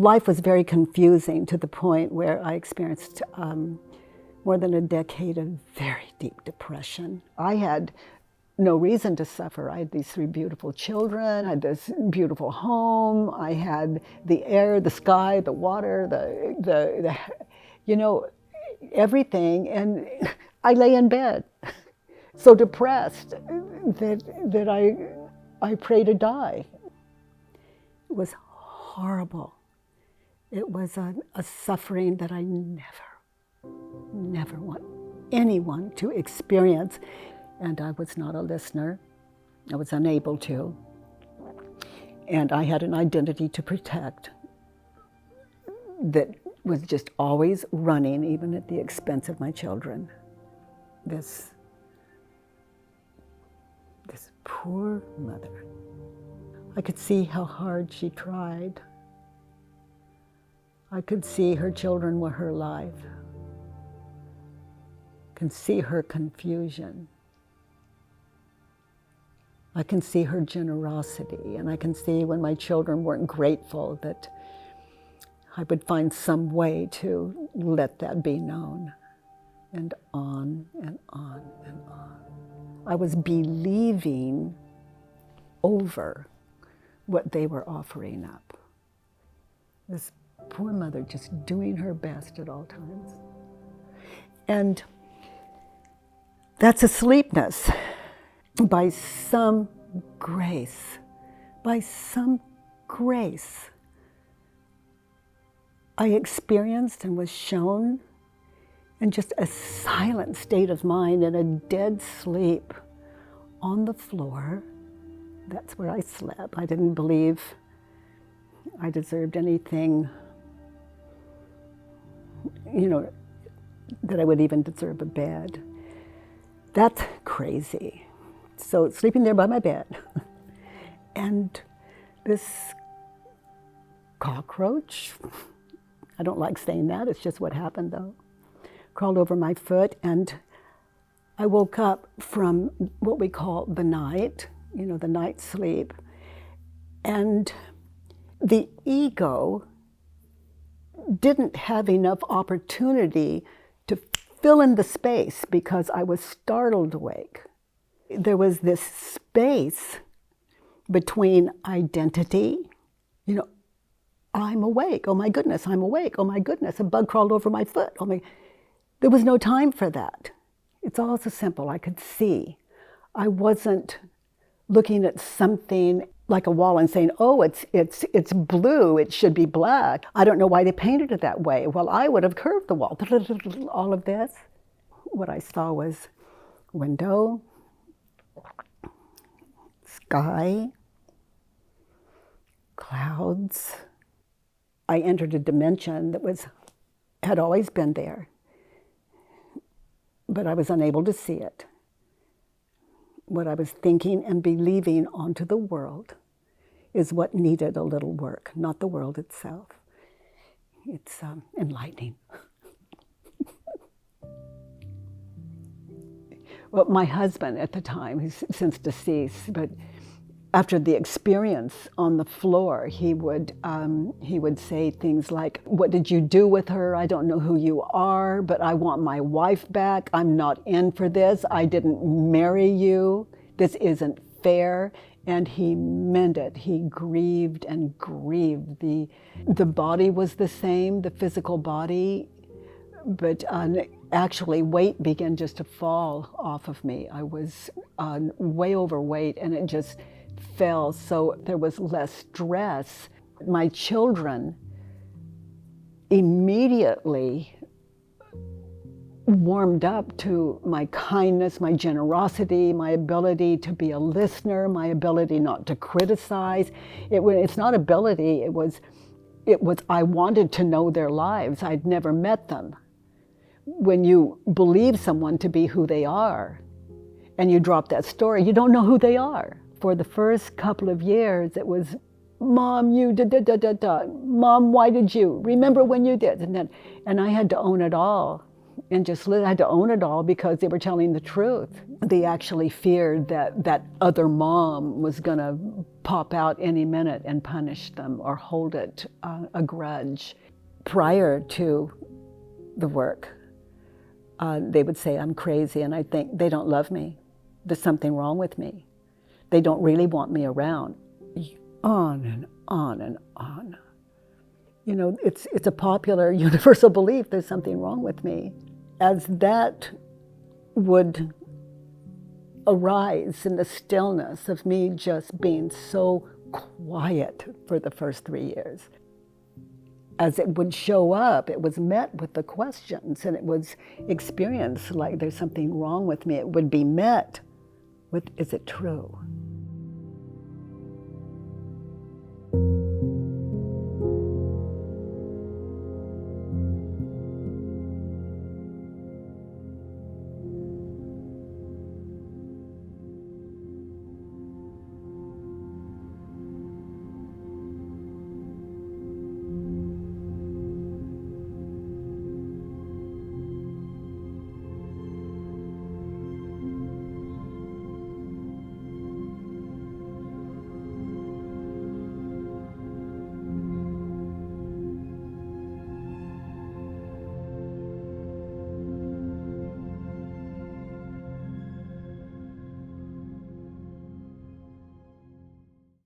life was very confusing to the point where I experienced more than a decade of very deep depression. I had no reason to suffer. I had these 3 beautiful children, I had this beautiful home, I had the air, the sky, the water, the you know, everything, and I lay in bed, so depressed that I prayed to die. It was horrible. It was a suffering that I never want anyone to experience. And I was not a listener. I was unable to. And I had an identity to protect that was just always running, even at the expense of my children. This poor mother. I could see how hard she tried. I could see her children were her life. I can see her confusion. I can see her generosity, and I can see when my children weren't grateful that I would find some way to let that be known. And on and on and on. I was believing over what they were offering up. This poor mother just doing her best at all times. And that's asleepness. By some grace, I experienced and was shown in just a silent state of mind, in a dead sleep on the floor. That's where I slept. I didn't believe I deserved anything, that I would even deserve a bed. That's crazy. So sleeping there by my bed, and this cockroach, I don't like saying that, it's just what happened though, crawled over my foot, and I woke up from what we call the night, the night sleep, and the ego didn't have enough opportunity to fill in the space because I was startled awake. There was this space between identity, I'm awake, oh my goodness, I'm awake, oh my goodness, a bug crawled over my foot, There was no time for that. It's all so simple, I could see. I wasn't looking at something like a wall and saying, oh, it's blue, it should be black. I don't know why they painted it that way. Well, I would have curved the wall. All of this. What I saw was window, sky, clouds. I entered a dimension that had always been there, but I was unable to see it. What I was thinking and believing onto the world is what needed a little work, not the world itself. It's enlightening. Well, my husband at the time, he's since deceased, but after the experience on the floor, he would say things like, what did you do with her? I don't know who you are, but I want my wife back. I'm not in for this. I didn't marry you. This isn't fair. And he meant it. He grieved and grieved. The body was the same, the physical body, but actually weight began just to fall off of me. I was way overweight, and it just fell, so there was less stress. My children immediately warmed up to my kindness, my generosity, my ability to be a listener, my ability not to criticize. It's not ability, it was I wanted to know their lives. I'd never met them. When you believe someone to be who they are, and you drop that story, you don't know who they are. For the first couple of years, it was, Mom, you da-da-da-da-da. Mom, why did you? Remember when you did? And I had to own it all. and just I had to own it all because they were telling the truth. They actually feared that that other mom was going to pop out any minute and punish them or hold it a grudge. Prior to the work, they would say I'm crazy, and I think they don't love me. There's something wrong with me. They don't really want me around. On and on and on. You know, it's a popular universal belief there's something wrong with me. As that would arise in the stillness of me just being so quiet for the first 3 years, as it would show up, it was met with the questions, and it was experienced like there's something wrong with me. It would be met with, is it true?